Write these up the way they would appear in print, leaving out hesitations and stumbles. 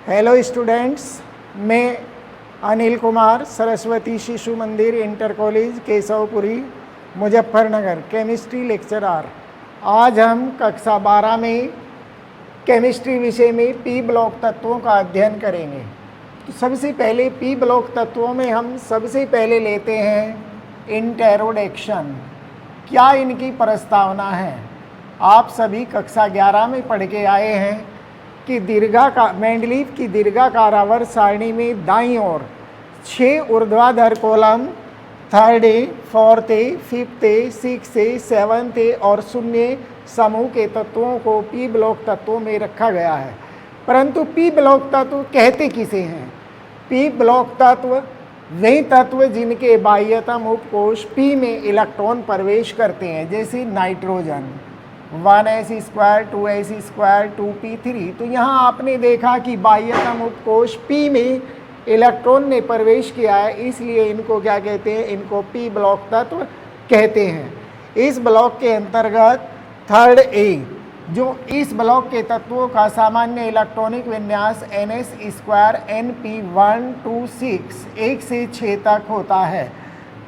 Hello students, मैं अनिल कुमार, सरस्वती शिशु मंदिर inter college Keshav Puri Muzaffarnagar chemistry lecturer. आज हम कक्षा 12 में केमिस्ट्री विषय में पी ब्लॉक तत्वों का अध्ययन करेंगे। तो सबसे पहले पी ब्लॉक तत्वों में हम सबसे पहले लेते हैं इंट्रोडक्शन। क्या इनकी प्रस्तावना है? आप सभी कक्षा 11 में पढ़ के आए हैं कि मेंडलीव की दीर्घाकार आवर्त सारणी में दाईं ओर 6 ऊर्ध्वाधर column third A, fourth A, fifth A, six A, seventh A और शून्य समूह के तत्वों को पी ब्लॉक तत्वों में रखा गया है। परंतु पी ब्लॉक तत्व कहते किसे हैं? पी ब्लॉक तत्व वे तत्व जिनके बाह्यतम उपकोष पी में इलेक्ट्रॉन प्रवेश करते हैं, जैसे नाइट्रोजन 1s², 2s², 2p3। तो यहाँ आपने देखा कि बाह्यतम उपकोष P में इलेक्ट्रॉन ने प्रवेश किया है, इसलिए इनको क्या कहते हैं? इनको P ब्लॉक तत्व कहते हैं। इस ब्लॉक के अंतर्गत थर्ड ए, जो इस ब्लॉक के तत्वों का सामान्य इलेक्ट्रॉनिक विन्यास ns² np1 2 6 1 से 6 तक होता है।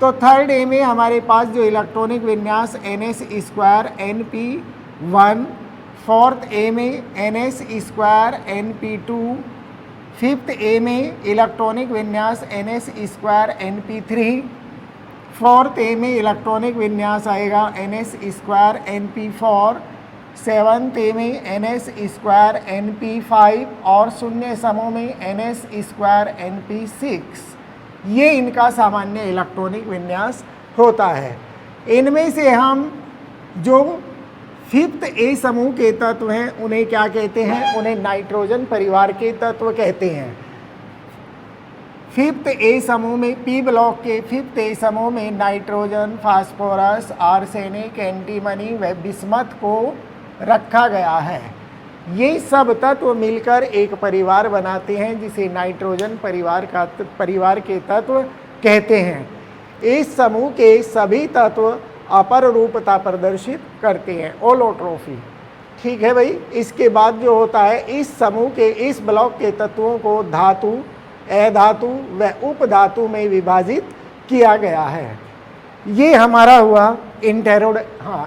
तो थर्ड ए में हमारे पास जो इलेक्ट्रॉनिक विन्यास ns² np1, फोर्थ ए में ns² np2, फिफ्थ ए में इलेक्ट्रॉनिक विन्यास ns² np3, फोर्थ ए में इलेक्ट्रॉनिक विन्यास आएगा ns² np4, सेवन्थ ए में ns² np5 और शून्य समूह में ns² np6। ये इनका सामान्य इलेक्ट्रॉनिक विन्यास होता है। इनमें से हम जो फिफ्थ ए समूह के तत्व हैं उन्हें क्या कहते हैं? उन्हें नाइट्रोजन परिवार के तत्व कहते हैं। फिफ्थ ए समूह में पी ब्लॉक के फिफ्थ ए समूह में नाइट्रोजन, फास्फोरस, आर्सेनिक, एंटीमनी व बिस्मथ को रखा गया है। ये सब तत्व मिलकर एक परिवार बनाते हैं जिसे नाइट्रोजन परिवार के तत्व कहते हैं। इस समूह के सभी तत्व अपर रूपता प्रदर्शित करते हैं, ओलोट्रोफी। ठीक है भाई। इसके बाद जो होता है, इस समूह के इस ब्लॉक के तत्वों को धातु, अधातु व उपधातु में विभाजित किया गया है। ये हमारा हुआ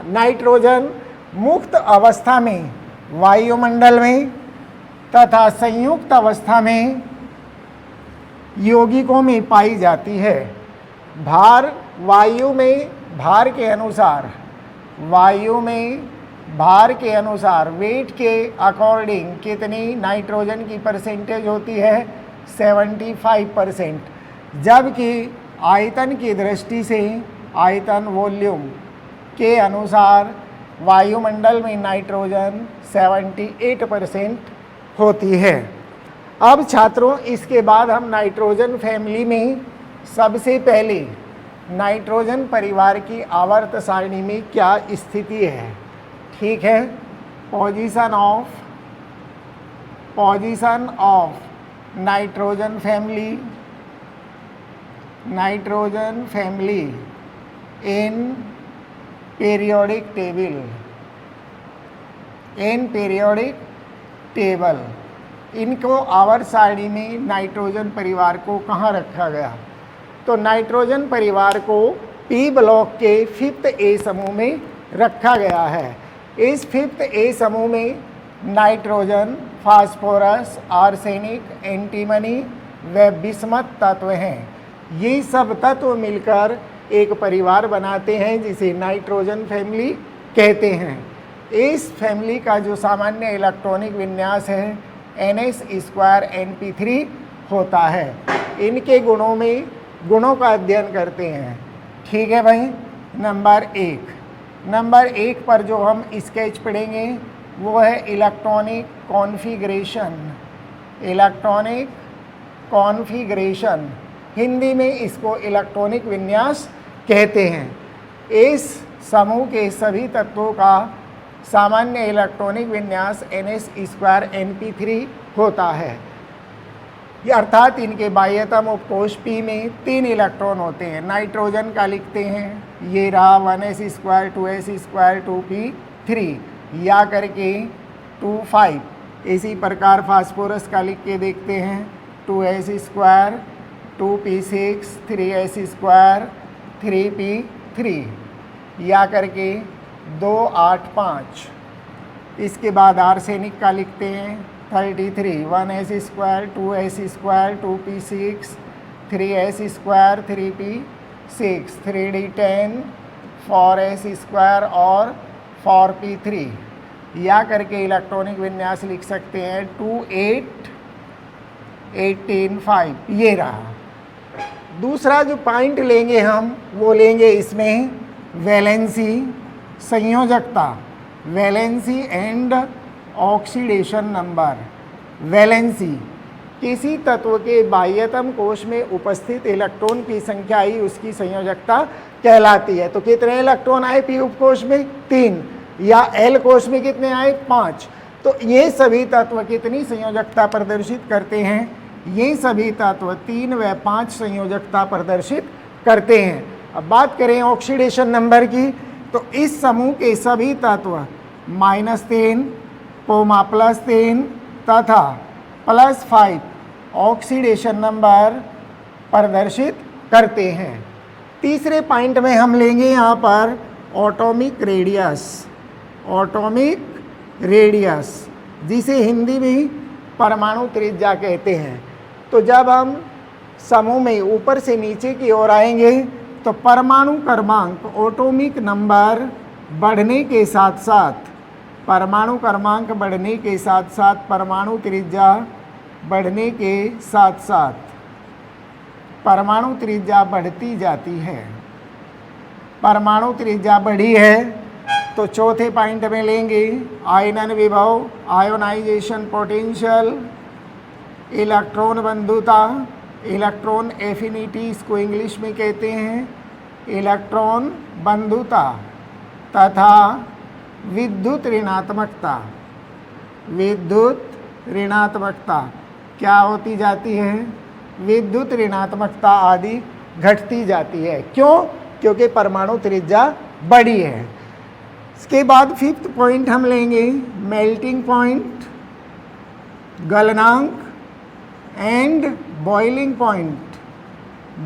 नाइट्रोजन मुक्त अवस्था में वायुमंडल में तथा संयुक्त अवस्था में यौगिकों में पाई जाती है। भार के अनुसार वेट के अकॉर्डिंग कितनी नाइट्रोजन की परसेंटेज होती है? 75%। जबकि आयतन की दृष्टि से आयतन वॉल्यूम के अनुसार वायुमंडल में नाइट्रोजन 78% होती है। अब छात्रों, इसके बाद हम नाइट्रोजन फैमिली में सबसे पहले नाइट्रोजन परिवार की आवर्त सारणी में क्या स्थिति है। ठीक है। Position of nitrogen family in periodic table. इनको आवर्त सारणी में नाइट्रोजन परिवार को कहाँ रखा गया? तो नाइट्रोजन परिवार को पी ब्लॉक के फिफ्थ ए समूह में रखा गया है। इस फिफ्थ ए समूह में नाइट्रोजन, फास्फोरस, आर्सेनिक, एंटीमनी व बिस्मथ तत्व हैं। ये सब तत्व मिलकर एक परिवार बनाते हैं जिसे नाइट्रोजन फैमिली कहते हैं। इस फैमिली का जो सामान्य इलेक्ट्रॉनिक विन्यास है ns² np3 होता है। इनके गुणों का अध्ययन करते हैं। ठीक है भाई। नंबर एक पर जो हम स्केच पढ़ेंगे वो है इलेक्ट्रॉनिक कॉन्फ़िगरेशन। हिंदी में इसको इलेक्ट्रॉनिक विन्यास कहते हैं। इस समूह के सभी तत्वों का सामान्य इलेक्ट्रॉनिक विन्यास ns² np3 होता है। अर्थात इनके बाह्यतम उपकोष P में 3 इलेक्ट्रॉन होते हैं। नाइट्रोजन का लिखते हैं, ये रहा 1s², 2s², 2p3 या करके 2 5। इसी प्रकार फास्फोरस का लिख के देखते हैं 2s², 2p6, 3s², 3p3 या करके 285। इसके बाद आर्सेनिक का लिखते हैं 33, 1s², 2s², 2p6, 3s², 3p6, 3d10, 4s² और 4p3 या करके इलेक्ट्रॉनिक विन्यास लिख सकते हैं 2, 8, 18, 5। ये रहा। दूसरा जो पॉइंट लेंगे हम वो लेंगे इसमें वैलेंसी, संयोजकता, valency and oxidation number. Valency किसी तत्व के बाह्यतम कोश में उपस्थित इलेक्ट्रॉन की संख्या ही उसकी संयोजकता कहलाती है। तो कितने इलेक्ट्रॉन आए पी उपकोश में? 3। या एल कोश में कितने आए? 5। तो ये सभी तत्व कितनी संयोजकता प्रदर्शित करते हैं? ये सभी तत्व 3 व 5 संयोजकता प्रदर्शित करते हैं। अब बात करें ऑक्सीडेशन नंबर की, तो इस समूह के सभी तत्व -10, +3 तथा +5 ऑक्सीडेशन नंबर प्रदर्शित करते हैं। तीसरे पॉइंट में हम लेंगे यहाँ पर एटॉमिक रेडियस। एटॉमिक रेडियस जिसे हिंदी में परमाणु त्रिज्या कहते हैं। तो जब हम समूह में ऊपर से नीचे की ओर आएंगे तो परमाणु क्रमांक, एटॉमिक नंबर बढ़ने के साथ साथ, परमाणु क्रमांक बढ़ने के साथ साथ परमाणु त्रिज्या बढ़ने के साथ साथ परमाणु त्रिज्या बढ़ती जाती है। परमाणु त्रिज्या बढ़ी है तो चौथे पॉइंट में लेंगे आयनन विभव, आयोनाइजेशन पोटेंशियल, इलेक्ट्रॉन बंधुता, इलेक्ट्रॉन एफिनिटी इसको इंग्लिश में कहते हैं, इलेक्ट्रॉन बंधुता तथा विद्युत ऋणात्मकता। विद्युत ऋणात्मकता क्या होती जाती है? विद्युत ऋणात्मकता आदि घटती जाती है। क्यों? क्योंकि परमाणु त्रिज्या बड़ी है। इसके बाद 5th पॉइंट हम लेंगे मेल्टिंग पॉइंट, गलनांक and boiling point.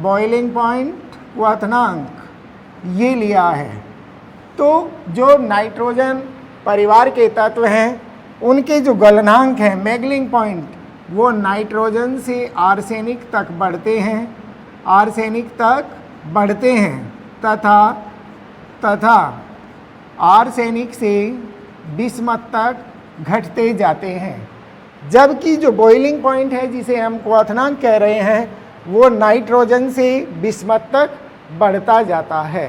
Boiling point, क्वथनांक ये लिया है। तो जो नाइट्रोजन परिवार के तत्व हैं उनके जो गलनांक हैं, मेल्टिंग पॉइंट, वो नाइट्रोजन से आर्सेनिक तक बढ़ते हैं, आर्सेनिक तक बढ़ते हैं तथा आर्सेनिक से बिस्मथ तक घटते जाते हैं। जबकि जो बॉइलिंग पॉइंट है जिसे हम क्वथनांक कह रहे हैं वो नाइट्रोजन से बिस्मथ तक बढ़ता जाता है।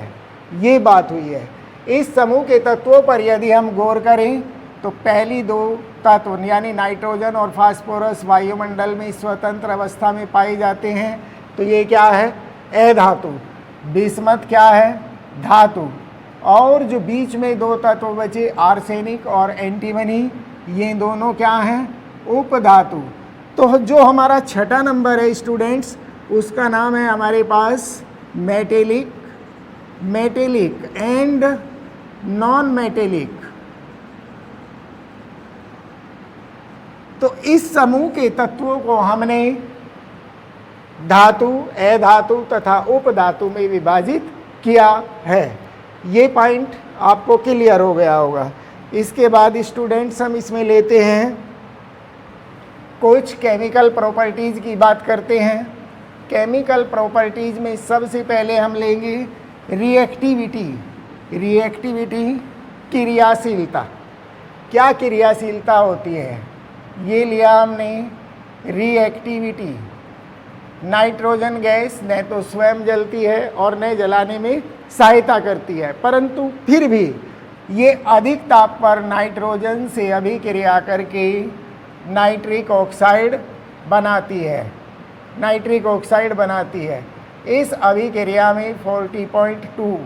ये बात हुई है। इस समूह के तत्वों पर यदि हम गौर करें तो पहली 2 तत्व यानी नाइट्रोजन और फास्फोरस वायुमंडल में स्वतंत्र अवस्था में पाए जाते हैं। तो ये क्या है? अधातु। बिस्मथ क्या है? धातु। और जो बीच में 2 तत्व बचे आर्सेनिक और एंटीमनी, ये दोनों क्या हैं? उपधातु। तो जो हमारा छठा नंबर है स्टूडेंट्स, उसका नाम है हमारे पास metallic, metallic and non metallic. तो इस समूह के तत्वों को हमने धातु, अधातु तथा उपधातु में विभाजित किया है। ये पॉइंट आपको क्लियर हो गया होगा। इसके बाद स्टूडेंट्स हम इसमें लेते हैं कुछ केमिकल प्रॉपर्टीज़ की बात करते हैं। केमिकल प्रॉपर्टीज़ में सबसे पहले हम लेंगे रिएक्टिविटी। रिएक्टिविटी क्रियाशीलता। क्या क्रियाशीलता होती है? ये लिया हमने रिएक्टिविटी। नाइट्रोजन गैस न तो स्वयं जलती है और न जलाने में सहायता करती है, परंतु फिर भी ये अधिक ताप पर नाइट्रोजन से अभिक्रिया करके नाइट्रिक ऑक्साइड बनाती है। नाइट्रिक ऑक्साइड बनाती है। इस अभिक्रिया में 40.2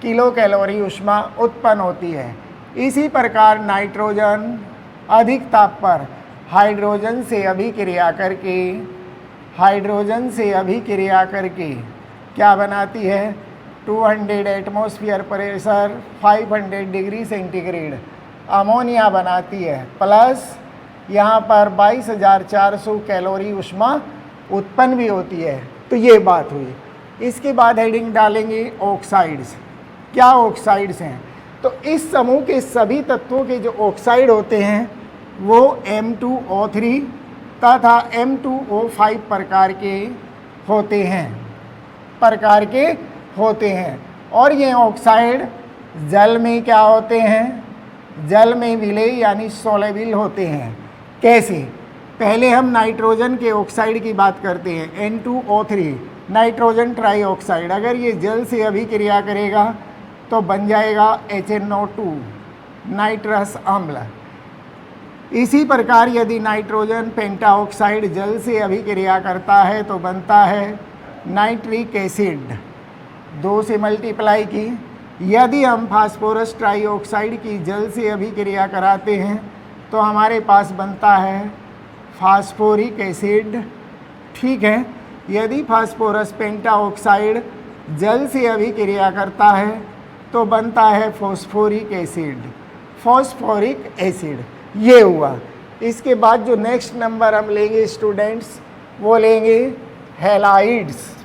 किलो कैलोरी ऊष्मा उत्पन्न होती है। इसी प्रकार नाइट्रोजन अधिक ताप पर हाइड्रोजन से अभिक्रिया करके क्या बनाती है? 200 atmosphere pressure, 500 degree centigrade ammonia बनाती है, प्लस यहाँ पर 22,400 कैलोरी ऊष्मा उत्पन्न भी होती है। तो ये बात हुई। इसके बाद हेडिंग डालेंगे ऑक्साइड्स। क्या ऑक्साइड्स हैं? तो इस समूह के सभी तत्वों के जो ऑक्साइड होते हैं वो M2O3 तथा M2O5 प्रकार के होते हैं और ये ऑक्साइड जल में क्या होते हैं? जल में विलेय यानी सोलेबल होते हैं। कैसे? पहले हम नाइट्रोजन के ऑक्साइड की बात करते हैं, N2O3 नाइट्रोजन ट्राईऑक्साइड। अगर ये जल से अभिक्रिया करेगा तो बन जाएगा HNO2 नाइट्रस अम्ल। इसी प्रकार यदि नाइट्रोजन पेंटाऑक्साइड जल से अभिक्रिया करता है तो बनता है नाइट्रिक एसिड, 2 से मल्टीप्लाई की। यदि हम फास्फोरस ट्राईऑक्साइड की जल से अभिक्रिया कराते हैं तो हमारे पास बनता है फास्फोरिक एसिड। ठीक है। यदि फास्फोरस पेंटाऑक्साइड जल से अभिक्रिया करता है तो बनता है फॉस्फोरिक एसिड। ये हुआ। इसके बाद जो नेक्स्ट नंबर हम लेंगे स्टूडेंट्स, वो लेंगे हैलाइड्स।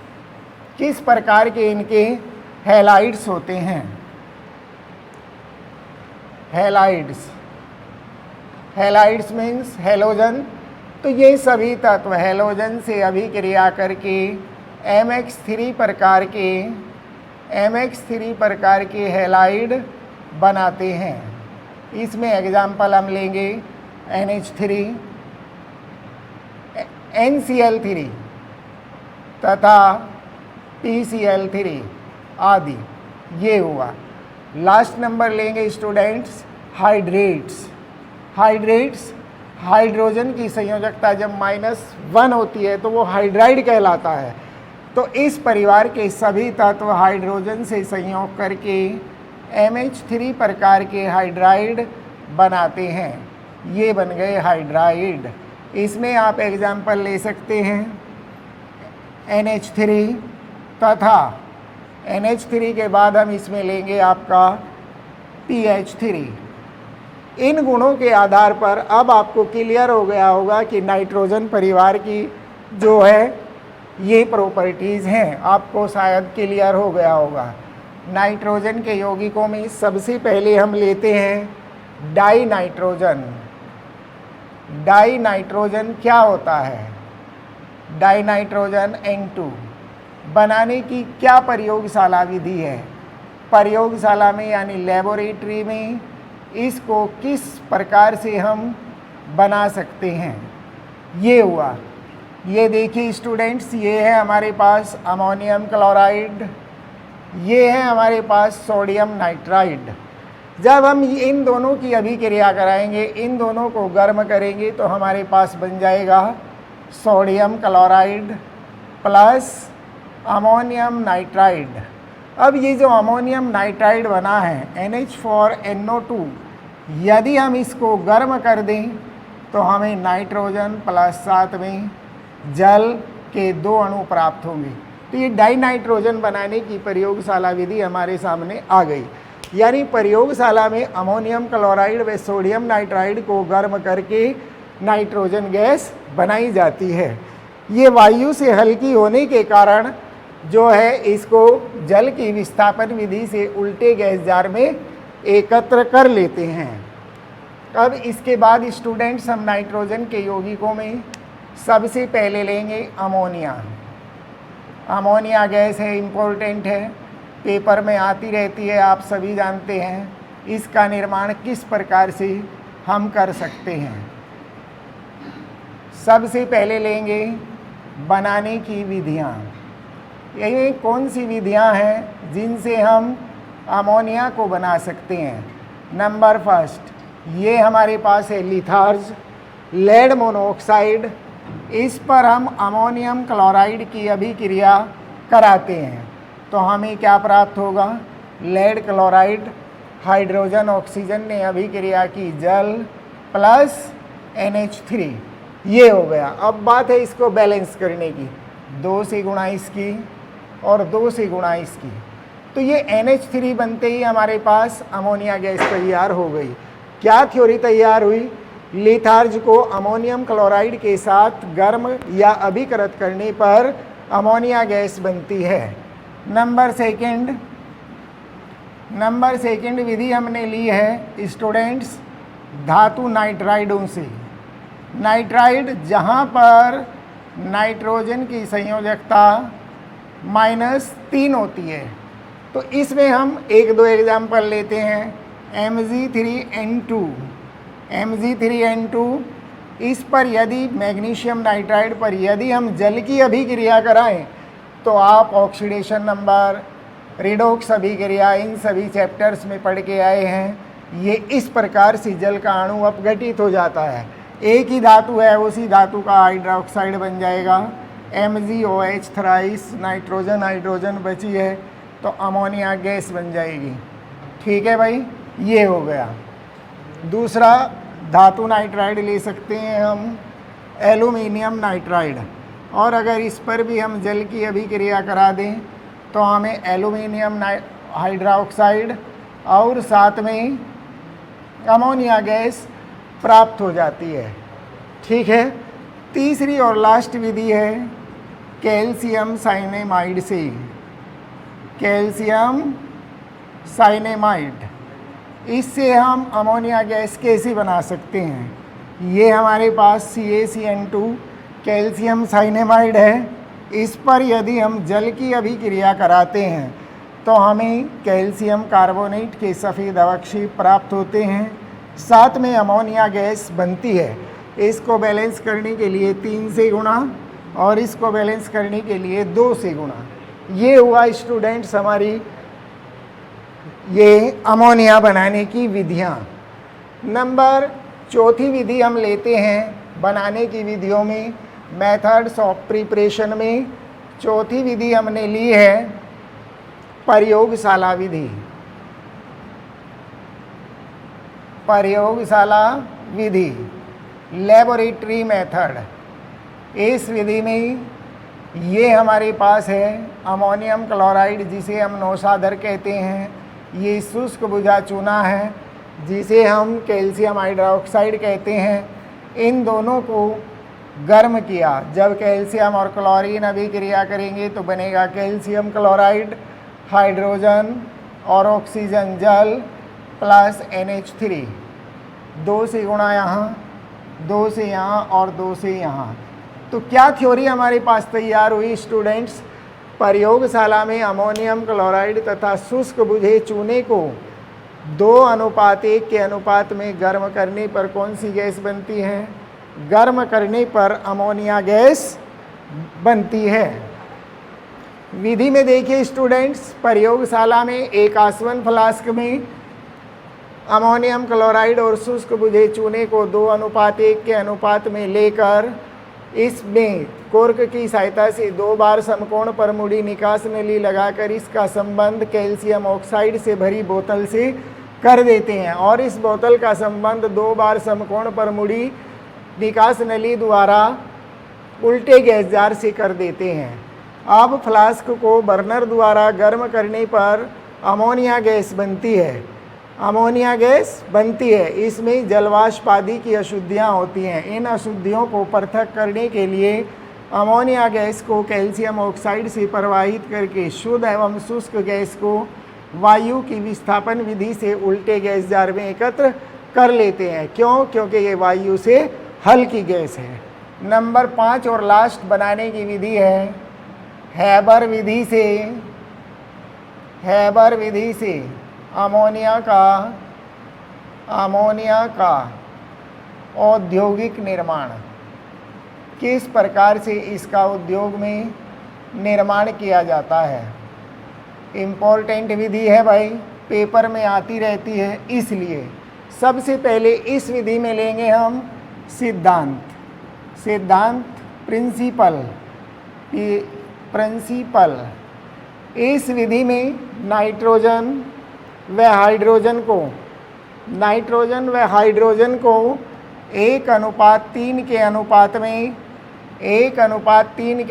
किस प्रकार के इनके हैलाइड्स होते हैं? Halides means halogen. तो ये सभी तत्व हैलोजन से अभिक्रिया करके MX3 प्रकार के हैलाइड बनाते हैं। इसमें एग्जाम्पल हम लेंगे NH3, NCl3 तथा PCl3 आदि। ये हुआ। लास्ट नंबर लेंगे स्टूडेंट्स हाइड्रेट्स। हाइड्रोजन की संयोजकता जब -1 होती है तो वो हाइड्राइड कहलाता है। तो इस परिवार के सभी तत्व हाइड्रोजन से संयोग करके MH3 प्रकार के हाइड्राइड बनाते हैं। ये बन गए हाइड्राइड। इसमें आप एग्जाम्पल ले सकते हैं NH3 तथा NH3 के बाद हम इसमें लेंगे आपका PH3। इन गुणों के आधार पर अब आपको क्लियर हो गया होगा कि नाइट्रोजन परिवार की जो है ये प्रॉपर्टीज़ हैं। आपको शायद क्लियर हो गया होगा। नाइट्रोजन के यौगिकों में सबसे पहले हम लेते हैं डाईनाइट्रोजन। डाईनाइट्रोजन क्या होता है? डाईनाइट्रोजन N2 बनाने की क्या प्रयोगशाला विधि है? प्रयोगशाला में यानी लेबोरेटरी में इसको किस प्रकार से हम बना सकते हैं? ये हुआ। ये देखिए स्टूडेंट्स, ये है हमारे पास अमोनियम क्लोराइड, ये है हमारे पास सोडियम नाइट्राइड। जब हम इन दोनों की अभिक्रिया कराएंगे, इन दोनों को गर्म करेंगे तो हमारे पास बन जाएगा sodium chloride plus ammonium nitride. अब ये जो अमोनियम नाइट्राइड बना है NH4NO2, यदि हम इसको गर्म कर दें तो हमें नाइट्रोजन प्लस साथ में जल के 2 अणु प्राप्त होंगे। तो ये डाईनाइट्रोजन बनाने की प्रयोगशाला विधि हमारे सामने आ गई। यानी प्रयोगशाला में अमोनियम क्लोराइड व सोडियम नाइट्राइड को गर्म करके नाइट्रोजन गैस बनाई जाती है। ये वायु से हल्की होने के कारण जो है इसको जल की विस्थापन विधि से उल्टे गैस जार में एकत्र कर लेते हैं। अब इसके बाद स्टूडेंट्स हम नाइट्रोजन के यौगिकों में सबसे पहले लेंगे अमोनिया। अमोनिया गैस है, इम्पोर्टेंट है, पेपर में आती रहती है, आप सभी जानते हैं। इसका निर्माण किस प्रकार से हम कर सकते हैं? सबसे पहले लेंगे बनाने की विधियाँ। ये कौन सी विधियाँ हैं जिनसे हम अमोनिया को बना सकते हैं? नंबर फर्स्ट, ये हमारे पास है लिथार्ज, लेड मोनोऑक्साइड। इस पर हम अमोनियम क्लोराइड की अभिक्रिया कराते हैं तो हमें क्या प्राप्त होगा? लेड क्लोराइड, हाइड्रोजन ऑक्सीजन ने अभिक्रिया की, जल प्लस NH3। ये हो गया। अब बात है इसको बैलेंस करने की, 2 से गुणा इसकी और 2 से गुणा इसकी। तो ये NH3 बनते ही हमारे पास अमोनिया गैस तैयार हो गई। क्या थ्योरी तैयार हुई लिथार्ज को अमोनियम क्लोराइड के साथ गर्म या अभिकृत करने पर अमोनिया गैस बनती है। नंबर सेकंड विधि हमने ली है स्टूडेंट्स धातु नाइट्राइडों से। नाइट्राइड जहाँ पर नाइट्रोजन की संयोजकता -3 होती है, तो इसमें हम 1-2 एग्जाम्पल लेते हैं। Mg3N2 इस पर यदि मैग्नीशियम नाइट्राइड पर यदि हम जल की अभिक्रिया कराएं तो आप ऑक्सीडेशन नंबर, रिडोक्स अभिक्रिया इन सभी चैप्टर्स में पढ़ के आए हैं। ये इस प्रकार से जल का अणु अपघटित हो जाता है। एक ही धातु है, उसी धातु का हाइड्रोक्साइड बन जाएगा। MgOH थ्राइस नाइट्रोजन हाइड्रोजन बची है तो अमोनिया गैस बन जाएगी। ठीक है भाई, ये हो गया। दूसरा धातु नाइट्राइड ले सकते हैं हम एल्यूमिनियम नाइट्राइड, और अगर इस पर भी हम जल की अभिक्रिया करा दें तो हमें एल्यूमिनियम हाइड्रोक्साइड और साथ में अमोनिया गैस प्राप्त हो जाती है। ठीक है। तीसरी और लास्ट विधि है कैल्शियम साइनेमाइड से। कैल्शियम साइनेमाइड, इससे हम अमोनिया गैस कैसे बना सकते हैं? ये हमारे पास CaCN2 कैल्शियम साइनेमाइड है। इस पर यदि हम जल की अभिक्रिया कराते हैं तो हमें कैल्शियम कार्बोनेट के सफ़ेद अवक्षेप प्राप्त होते हैं, साथ में अमोनिया गैस बनती है। इसको बैलेंस करने के लिए 3 से गुणा और इसको बैलेंस करने के लिए 2 से गुणा। ये हुआ स्टूडेंट्स हमारी ये अमोनिया बनाने की विधियाँ। नंबर चौथी विधि हम लेते हैं बनाने की विधियों में, मेथड्स ऑफ प्रिपरेशन में चौथी विधि हमने ली है प्रयोगशाला विधि। प्रयोगशाला विधि, लेबोरेटरी मेथड। इस विधि में ये हमारे पास है अमोनियम क्लोराइड जिसे हम नौशादर कहते हैं, ये शुष्क बुझा चूना है जिसे हम कैल्शियम हाइड्रोक्साइड कहते हैं। इन दोनों को गर्म किया, जब कैल्शियम और क्लोरीन अभिक्रिया करेंगे तो बनेगा कैल्शियम क्लोराइड, हाइड्रोजन और ऑक्सीजन जल प्लस NH3। 2 से गुणा यहाँ, 2 से यहाँ और 2 से यहाँ। तो क्या थ्योरी हमारे पास तैयार हुई स्टूडेंट्स? प्रयोगशाला में अमोनियम क्लोराइड तथा शुष्क बुझे चूने को 2:1 के अनुपात में गर्म करने पर कौन सी गैस बनती है? गर्म करने पर अमोनिया गैस बनती है। विधि में देखिए स्टूडेंट्स, प्रयोगशाला में एक आसवन फ्लास्क में अमोनियम क्लोराइड और शुष्क बुझे चूने को 2:1 के अनुपात में लेकर इसमें कोर्क की सहायता से 2 बार समकोण पर मुड़ी निकास नली लगाकर इसका संबंध कैल्शियम ऑक्साइड से भरी बोतल से कर देते हैं, और इस बोतल का संबंध 2 बार समकोण पर मुड़ी निकास नली द्वारा उल्टे गैस जार से कर देते हैं। अब फ्लास्क को बर्नर द्वारा गर्म करने पर अमोनिया गैस बनती है। अमोनिया गैस बनती है, इसमें जलवाष्प आदि की अशुद्धियाँ होती हैं। इन अशुद्धियों को पृथक करने के लिए अमोनिया गैस को कैल्शियम ऑक्साइड से प्रवाहित करके शुद्ध एवं शुष्क गैस को वायु की विस्थापन विधि से उल्टे गैस जार में एकत्र कर लेते हैं। क्यों? क्योंकि ये वायु से हल्की गैस है। नंबर 5 और लास्ट बनाने की विधि है हैबर विधि से अमोनिया का औद्योगिक निर्माण। किस प्रकार से इसका उद्योग में निर्माण किया जाता है? इम्पोर्टेंट विधि है भाई, पेपर में आती रहती है, इसलिए सबसे पहले इस विधि में लेंगे हम सिद्धांत प्रिंसिपल। इस विधि में नाइट्रोजन व हाइड्रोजन को 1:3 के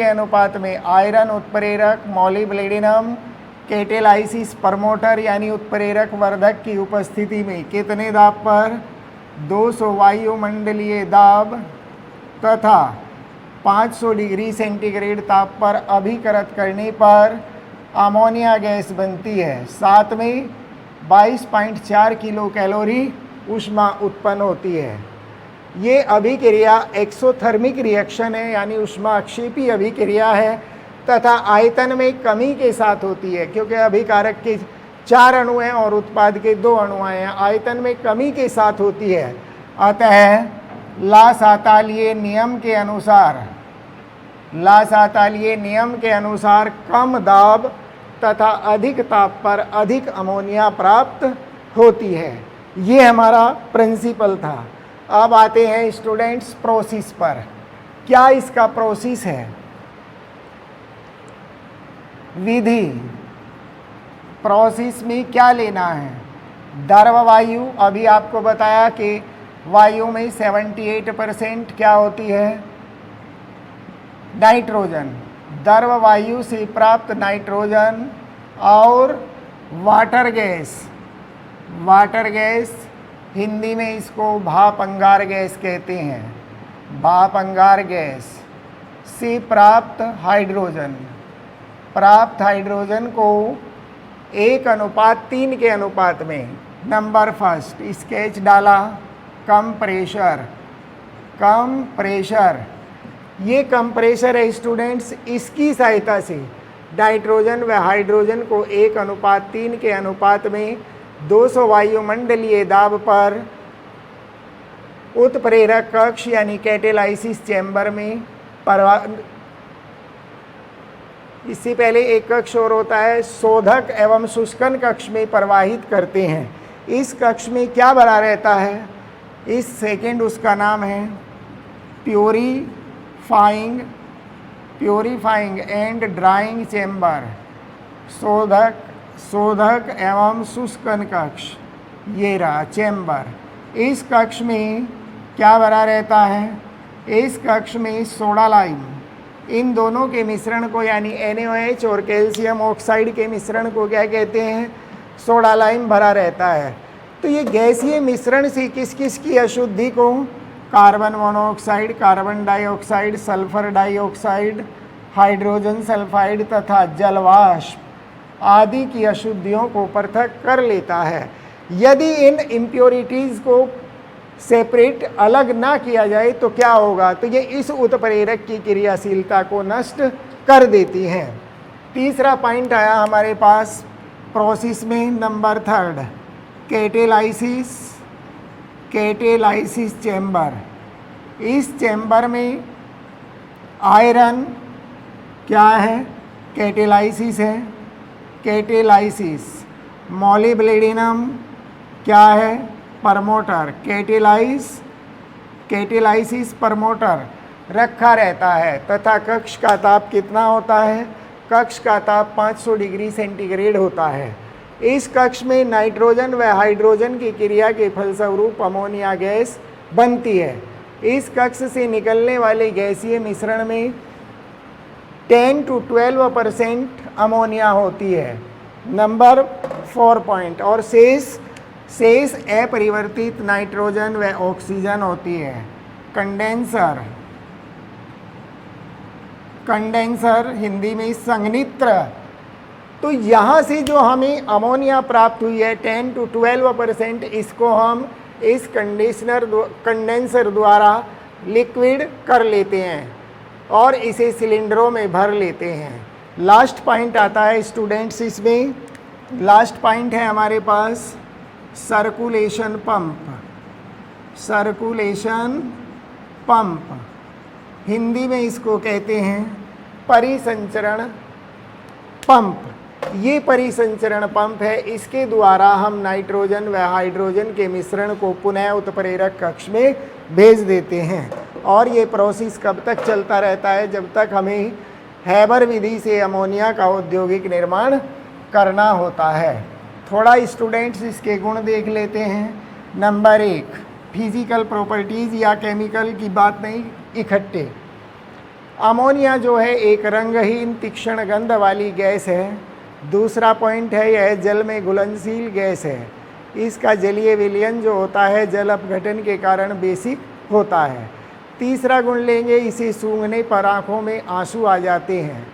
अनुपात में आयरन उत्प्रेरक मॉलिब्डेनम कैटेलाइसिस प्रमोटर यानी उत्प्रेरक वर्धक की उपस्थिति में कितने दाब पर? 200 वायुमंडलीय दाब तथा 500 डिग्री सेंटीग्रेड ताप पर अभिकृत करने पर अमोनिया गैस बनती है। साथ में 22.4 किलो कैलोरी ऊष्मा उत्पन्न होती है। ये अभिक्रिया एक्सोथर्मिक रिएक्शन है, यानी ऊष्माक्षेपी अभिक्रिया है तथा आयतन में कमी के साथ होती है, क्योंकि अभिकारक के 4 अणु हैं और उत्पाद के 2 अणु हैं। आयतन में कमी के साथ होती है। अतः लासातालीय नियम के अनुसार कम दाब तथा अधिक ताप पर अधिक अमोनिया प्राप्त होती है। ये हमारा प्रिंसिपल था। अब आते हैं स्टूडेंट्स प्रोसेस पर। क्या इसका प्रोसेस है? विधि। प्रोसेस में क्या लेना है? द्रव वायु, अभी आपको बताया कि वायु में 78% क्या होती है? नाइट्रोजन। द्रव वायु से प्राप्त नाइट्रोजन और वाटर गैस, हिंदी में इसको भाप अंगार गैस कहते हैं। भाप अंगार गैस से प्राप्त हाइड्रोजन को 1:3 के अनुपात में, नंबर फर्स्ट स्केच डाला, कम प्रेशर। ये कंप्रेशर है स्टूडेंट्स। इसकी सहायता से नाइट्रोजन व हाइड्रोजन को 1:3 के अनुपात में 200 वायुमंडलीय दाब पर उत्प्रेरक कक्ष यानी कैटेलाइसिस चैम्बर में इससे पहले एक कक्ष और होता है, शोधक एवं शुष्कन कक्ष में प्रवाहित करते हैं। इस कक्ष में क्या भरा रहता है? इस सेकेंड उसका नाम है प्योरीफाइंग एंड ड्राइंग चैम्बर। शोधक एवं शुष्कन कक्ष, ये रहा चैम्बर। इस कक्ष में क्या भरा रहता है? इस कक्ष में सोडा लाइम, इन दोनों के मिश्रण को यानी NaOH और कैल्शियम ऑक्साइड के मिश्रण को क्या कहते हैं? सोडा लाइम भरा रहता है। तो ये गैसीय मिश्रण से किस किस की अशुद्धि को, carbon monoxide, carbon dioxide, sulphur dioxide, hydrogen sulphide तथा जलवाष्प आदि की अशुद्धियों को पृथक कर लेता है। यदि इन इम्प्योरिटीज़ को सेपरेट अलग ना किया जाए तो क्या होगा? तो ये इस उत्प्रेरक की क्रियाशीलता को नष्ट कर देती हैं। तीसरा पॉइंट आया हमारे पास प्रोसेस में, नंबर थर्ड, कैटेलाइसिस चैम्बर। इस चैम्बर में आयरन क्या है? कैटेलाइसिस है। कैटेलाइसिस मोलिब्डेनम क्या है? प्रमोटर। कैटेलाइसिस प्रमोटर रखा रहता है तथा कक्ष का ताप कितना होता है? कक्ष का ताप 500 डिग्री सेंटीग्रेड होता है। इस कक्ष में नाइट्रोजन व हाइड्रोजन की क्रिया के फलस्वरूप अमोनिया गैस बनती है। इस कक्ष से निकलने वाले गैसीय मिश्रण में 10 to 12% अमोनिया होती है। नंबर 4 पॉइंट, और शेष अपरिवर्तित नाइट्रोजन व ऑक्सीजन होती है। कंडेंसर हिंदी में संघनित्र। तो यहाँ से जो हमें अमोनिया प्राप्त हुई है 10 to 12%, इसको हम इस कंडेंसर द्वारा लिक्विड कर लेते हैं और इसे सिलेंडरों में भर लेते हैं। लास्ट पॉइंट आता है स्टूडेंट्स, इसमें लास्ट पॉइंट है हमारे पास सर्कुलेशन पंप। हिंदी में इसको कहते हैं परिसंचरण पंप। ये परिसंचरण पंप है, इसके द्वारा हम नाइट्रोजन व हाइड्रोजन के मिश्रण को पुनः उत्प्रेरक कक्ष में भेज देते हैं। और ये प्रोसेस कब तक चलता रहता है? जब तक हमें हैबर विधि से अमोनिया का औद्योगिक निर्माण करना होता है। थोड़ा स्टूडेंट्स इसके गुण देख लेते हैं। नंबर 1, फिजिकल प्रॉपर्टीज़ या केमिकल की बात नहीं, इकट्ठे। अमोनिया जो है एक रंगहीन तीक्ष्ण गंध वाली गैस है। दूसरा पॉइंट है यह जल में घुलनशील गैस है। इसका जलीय विलयन जो होता है जल अपघटन के कारण बेसिक होता है। तीसरा गुण लेंगे, इसे सूंघने पर आँखों में आंसू आ जाते हैं,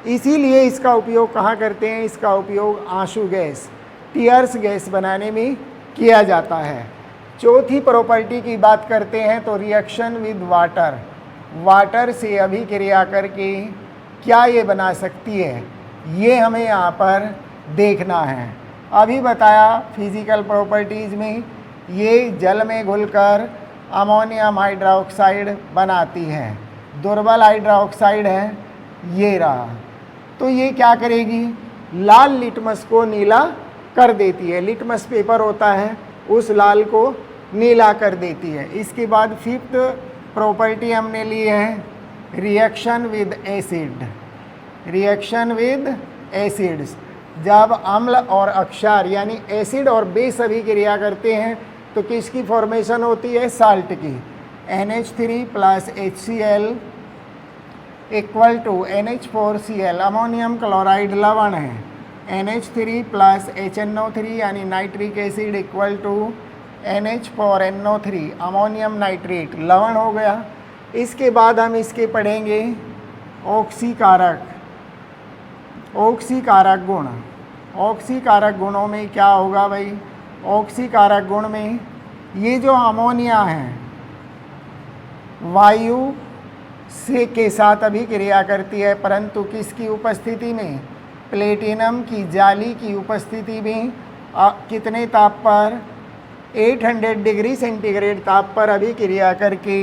इसीलिए इसका उपयोग कहाँ करते हैं? इसका उपयोग आंसू गैस, टीयर्स गैस बनाने में किया जाता है। चौथी प्रॉपर्टी की बात करते हैं तो रिएक्शन विद वाटर, वाटर से अभिक्रिया करके क्या ये बना सकती है, ये हमें यहाँ पर देखना है। अभी बताया फिजिकल प्रॉपर्टीज़ में ये जल में घुलकर अमोनियम हाइड्रोक्साइड बनाती है, दुर्बल हाइड्रोक्साइड है ये रहा। तो ये क्या करेगी? लाल लिटमस को नीला कर देती है, लिटमस पेपर होता है उस लाल को नीला कर देती है। इसके बाद फिफ्थ प्रॉपर्टी हमने ली है reaction with acid, reaction with acids. जब अम्ल और अक्षार यानी एसिड और बेस अभिक्रिया करते हैं तो किसकी फॉर्मेशन होती है? साल्ट की। NH3 plus HCl equal to NH4Cl, ammonium chloride लवण है। NH3 प्लस HNO3 यानी nitric acid equal to NH4NO3, ammonium nitrate लवण हो गया। इसके बाद हम इसके पढ़ेंगे ऑक्सीकारक, ऑक्सीकारक गुण। ऑक्सीकारक गुणों में क्या होगा भाई? ऑक्सीकारक गुण में ये जो अमोनिया है वायु से के साथ अभिक्रिया करती है, परंतु किसकी उपस्थिति में? प्लेटिनम की जाली की उपस्थिति में। कितने ताप पर? 800 डिग्री सेंटीग्रेड ताप पर अभिक्रिया करके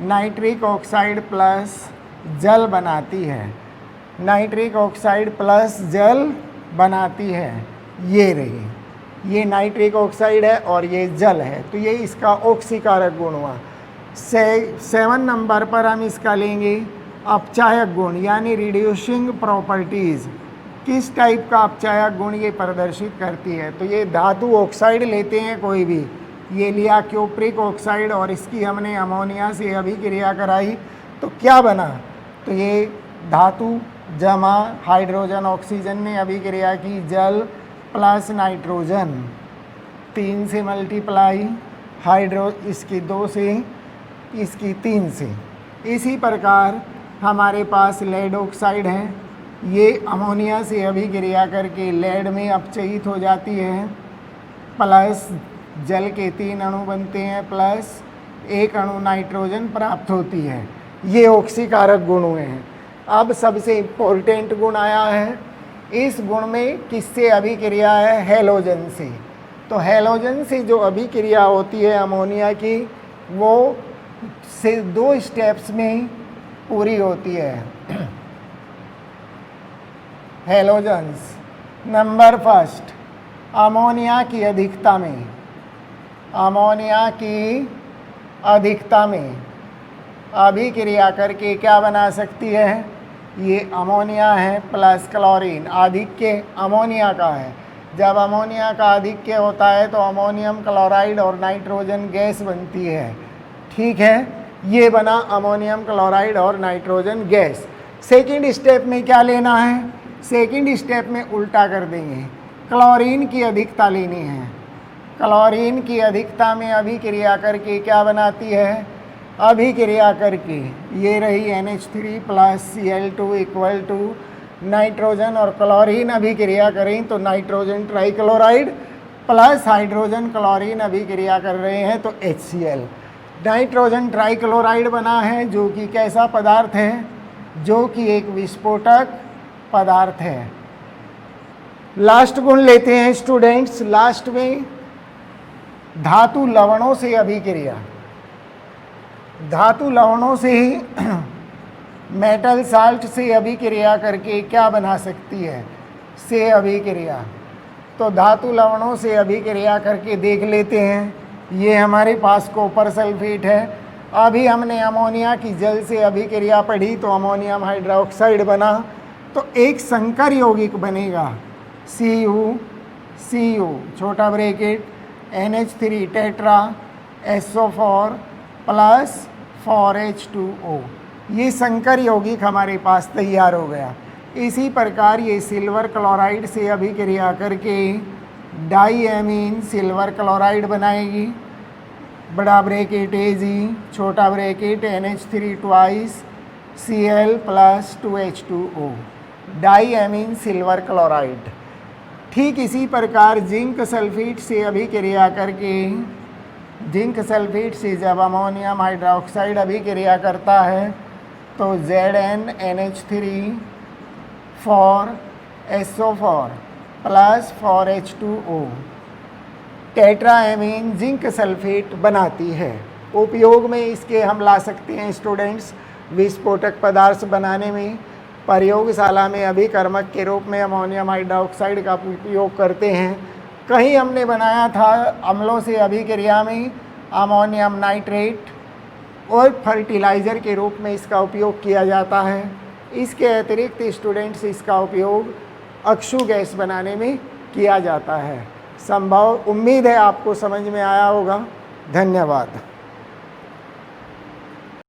नाइट्रिक ऑक्साइड प्लस जल बनाती है, नाइट्रिक ऑक्साइड प्लस जल बनाती है। ये रही, ये नाइट्रिक ऑक्साइड है और ये जल है, तो ये इसका ऑक्सीकारक गुण हुआ। 7 नंबर पर हम इसका लेंगे अपचायक गुण यानी रिड्यूसिंग प्रॉपर्टीज़। किस टाइप का अपचायक गुण ये प्रदर्शित करती है? तो ये धातु ऑक्साइड लेते हैं कोई भी, ये लिया क्यूप्रिक ऑक्साइड और इसकी हमने अमोनिया से अभिक्रिया कराई तो क्या बना? तो ये धातु जमा हाइड्रोजन ऑक्सीजन ने अभिक्रिया की, जल प्लस नाइट्रोजन 3 से मल्टीप्लाई, हाइड्रो इसकी 2 से, इसकी 3 से। इसी प्रकार हमारे पास लेड ऑक्साइड है, ये अमोनिया से अभिक्रिया करके लेड में अपचयित हो जाती है, प्लस जल के 3 अणु बनते हैं, प्लस 1 अणु नाइट्रोजन प्राप्त होती है। ये ऑक्सीकारक गुण हुए हैं। अब सबसे इम्पोर्टेंट गुण आया है, इस गुण में किससे अभिक्रिया है? हैलोजन से। तो हैलोजन से जो अभिक्रिया होती है अमोनिया की, वो से 2 स्टेप्स में पूरी होती है। हैलोजन्स नंबर फर्स्ट, अमोनिया की अधिकता में, अमोनिया की अधिकता में अभिक्रिया करके क्या बना सकती है? ये अमोनिया है प्लस क्लोरीन, आधिक्य अमोनिया का है। जब अमोनिया का आधिक्य होता है तो अमोनियम क्लोराइड और नाइट्रोजन गैस बनती है, ठीक है। ये बना अमोनियम क्लोराइड और नाइट्रोजन गैस। सेकंड स्टेप में क्या लेना है? सेकंड स्टेप में उल्टा कर देंगे, क्लोरीन की अधिकता लेनी है। क्लोरीन की अधिकता में अभिक्रिया करके क्या बनाती है? अभिक्रिया करके ये रही NH3 plus Cl2 equal to nitrogen और क्लोरीन अभिक्रिया करें तो nitrogen trichloride plus hydrogen chlorine अभिक्रिया कर रहे हैं तो HCl, नाइट्रोजन ट्राइक्लोराइड बना है, जो कि कैसा पदार्थ है? जो कि एक विस्फोटक पदार्थ है। लास्ट गुण लेते हैं स्टूडेंट्स, लास्ट में धातु लवणों से अभिक्रिया। धातु लवणों से ही मेटल साल्ट से अभिक्रिया करके क्या बना सकती है? से अभिक्रिया। तो धातु लवणों से अभिक्रिया करके देख लेते हैं। ये हमारे पास कॉपर सल्फेट है। अभी हमने अमोनिया की जल से अभिक्रिया पढ़ी तो अमोनियम हाइड्रोक्साइड बना, तो एक संकर यौगिक बनेगा Cu छोटा bracket NH3 tetra SO4 plus 4H2O। ये संकर यौगिक हमारे पास तैयार हो गया। इसी प्रकार ये सिल्वर क्लोराइड से अभिक्रिया करके डाईएमीन सिल्वर क्लोराइड बनाएगी, बड़ा ब्रैकेट AG, छोटा bracket NH3 twice Cl plus 2H2O, diammine silver chloride. ठीक इसी प्रकार जिंक सल्फेट से अभिक्रिया करके, जिंक सल्फेट से जब अमोनियम हाइड्रोक्साइड अभिक्रिया करता है तो ZnNH3 4SO4 plus 4H2O tetraammine zinc sulphate बनाती है। उपयोग में इसके हम ला सकते हैं स्टूडेंट्स विस्फोटक पदार्थ बनाने में, प्रयोगशाला में अभिकर्मक के रूप में अमोनियम हाइड्रोक्साइड का उपयोग करते हैं। कहीं हमने बनाया था अम्लों से अभिक्रिया में अमोनियम नाइट्रेट, और फर्टिलाइज़र के रूप में इसका उपयोग किया जाता है। इसके अतिरिक्त स्टूडेंट्स इसका उपयोग अक्षु गैस बनाने में किया जाता है। संभव उम्मीद है आपको समझ में आया होगा। धन्यवाद।